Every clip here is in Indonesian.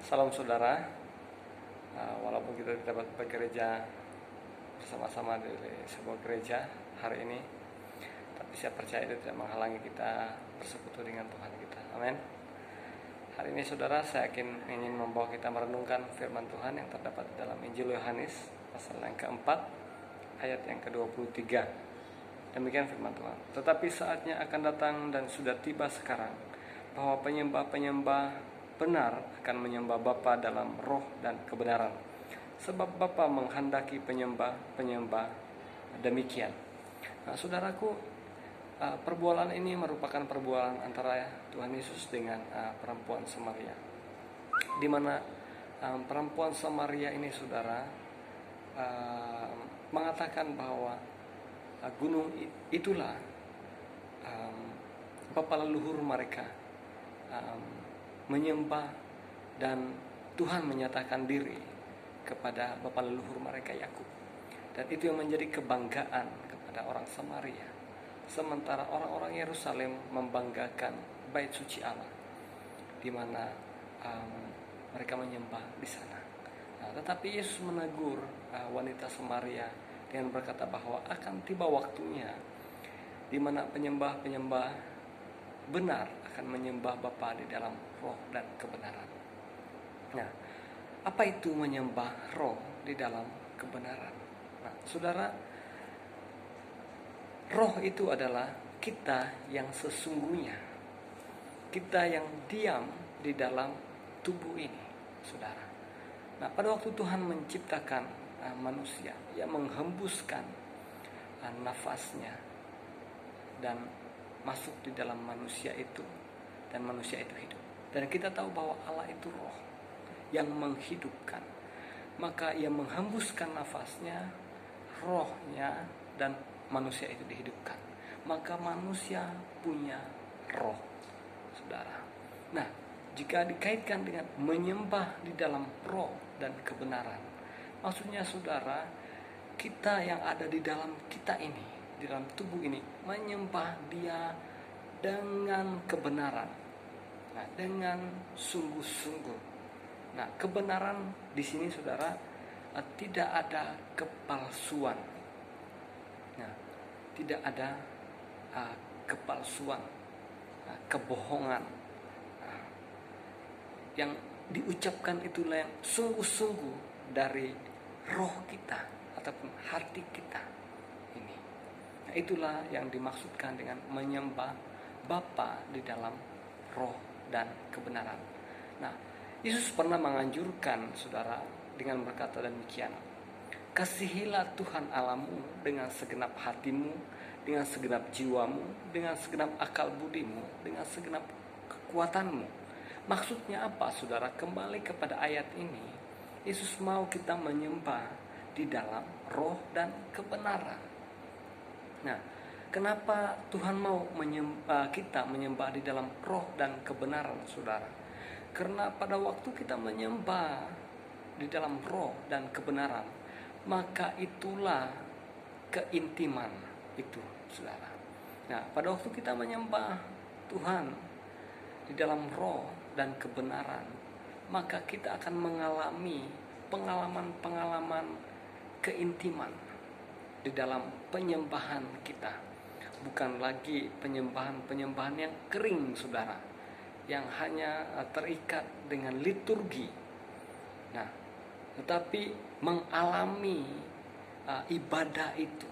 Salam saudara. Walaupun kita tidak dapat bekerja bersama-sama di sebuah gereja hari ini, tapi saya percaya itu tidak menghalangi kita bersekutu dengan Tuhan kita. Amin. Hari ini saudara, saya ingin membawa kita merenungkan firman Tuhan yang terdapat dalam Injil Yohanes pasal yang keempat ayat yang ke-23. Demikian firman Tuhan. Tetapi saatnya akan datang dan sudah tiba sekarang, bahwa penyembah-penyembah benar akan menyembah Bapa dalam roh dan kebenaran. Sebab Bapa menghendaki penyembah-penyembah demikian. Nah, saudaraku, perbualan ini merupakan perbualan antara Tuhan Yesus dengan perempuan Samaria, di mana perempuan Samaria ini, saudara, mengatakan bahwa gunung itulah bapa leluhur mereka menyembah, dan Tuhan menyatakan diri kepada bapa leluhur mereka Yakub, dan itu yang menjadi kebanggaan kepada orang Samaria. Sementara orang-orang Yerusalem membanggakan bait suci Allah, di mana mereka menyembah di sana. Nah, tetapi Yesus menegur wanita Samaria dengan berkata bahwa akan tiba waktunya di mana penyembah-penyembah benar akan menyembah Bapa di dalam roh dan kebenaran. Nah, apa itu menyembah roh di dalam kebenaran? Nah, saudara, roh itu adalah kita yang sesungguhnya, kita yang diam di dalam tubuh ini, saudara. Nah, pada waktu Tuhan menciptakan manusia, Ia menghembuskan nafasnya dan masuk di dalam manusia itu, dan manusia itu hidup. Dan kita tahu bahwa Allah itu roh yang menghidupkan. Maka Ia menghembuskan nafasnya, rohnya, dan manusia itu dihidupkan. Maka manusia punya roh, saudara. Nah, jika dikaitkan dengan menyembah di dalam roh dan kebenaran, maksudnya, saudara, kita yang ada di dalam kita ini, di dalam tubuh ini, menyembah Dia dengan kebenaran. Nah, dengan sungguh-sungguh. Nah, kebenaran di sini, saudara, tidak ada kepalsuan. Nah, tidak ada kepalsuan, kebohongan. Nah, yang diucapkan itulah yang sungguh-sungguh dari roh kita ataupun hati kita ini. Nah, itulah yang dimaksudkan dengan menyembah Bapa di dalam roh dan kebenaran. Nah, Yesus pernah menganjurkan, saudara, dengan berkata demikian, kasihilah Tuhan Allahmu dengan segenap hatimu, dengan segenap jiwamu, dengan segenap akal budimu, dengan segenap kekuatanmu. Maksudnya apa, saudara? Kembali kepada ayat ini, Yesus mau kita menyembah di dalam roh dan kebenaran. Nah, kenapa Tuhan mau kita menyembah di dalam roh dan kebenaran, saudara? Karena pada waktu kita menyembah di dalam roh dan kebenaran, maka itulah keintiman itu, saudara. Nah, pada waktu kita menyembah Tuhan di dalam roh dan kebenaran, maka kita akan mengalami pengalaman-pengalaman keintiman di dalam penyembahan kita. Bukan lagi penyembahan-penyembahan yang kering, saudara, yang hanya terikat dengan liturgi. Nah, tetapi mengalami ibadah itu,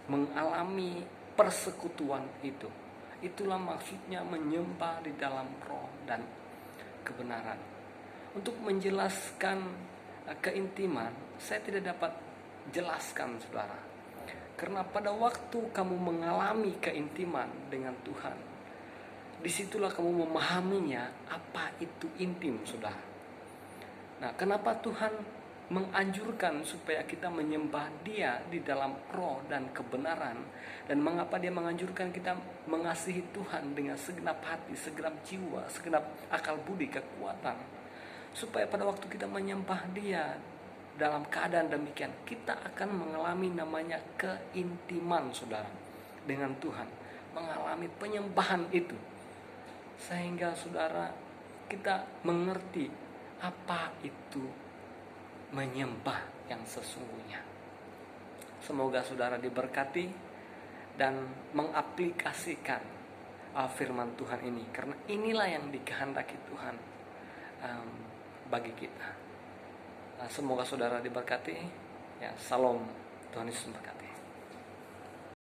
mengalami persekutuan itu. Itulah maksudnya menyembah di dalam roh dan kebenaran. Untuk menjelaskan keintiman, saya tidak dapat jelaskan, saudara. Karena pada waktu kamu mengalami keintiman dengan Tuhan, disitulah kamu memahaminya apa itu intim, saudara. Nah, kenapa Tuhan menganjurkan supaya kita menyembah Dia di dalam roh dan kebenaran, dan mengapa Dia menganjurkan kita mengasihi Tuhan dengan segenap hati, segenap jiwa, segenap akal budi, kekuatan, supaya pada waktu kita menyembah Dia dalam keadaan demikian, kita akan mengalami namanya keintiman, saudara, dengan Tuhan, mengalami penyembahan itu, sehingga, saudara, kita mengerti apa itu menyembah yang sesungguhnya. Semoga saudara diberkati dan mengaplikasikan firman Tuhan ini, karena inilah yang dikehendaki Tuhan bagi kita. Semoga saudara diberkati. Ya, salam, Tuhan Yesus memberkati.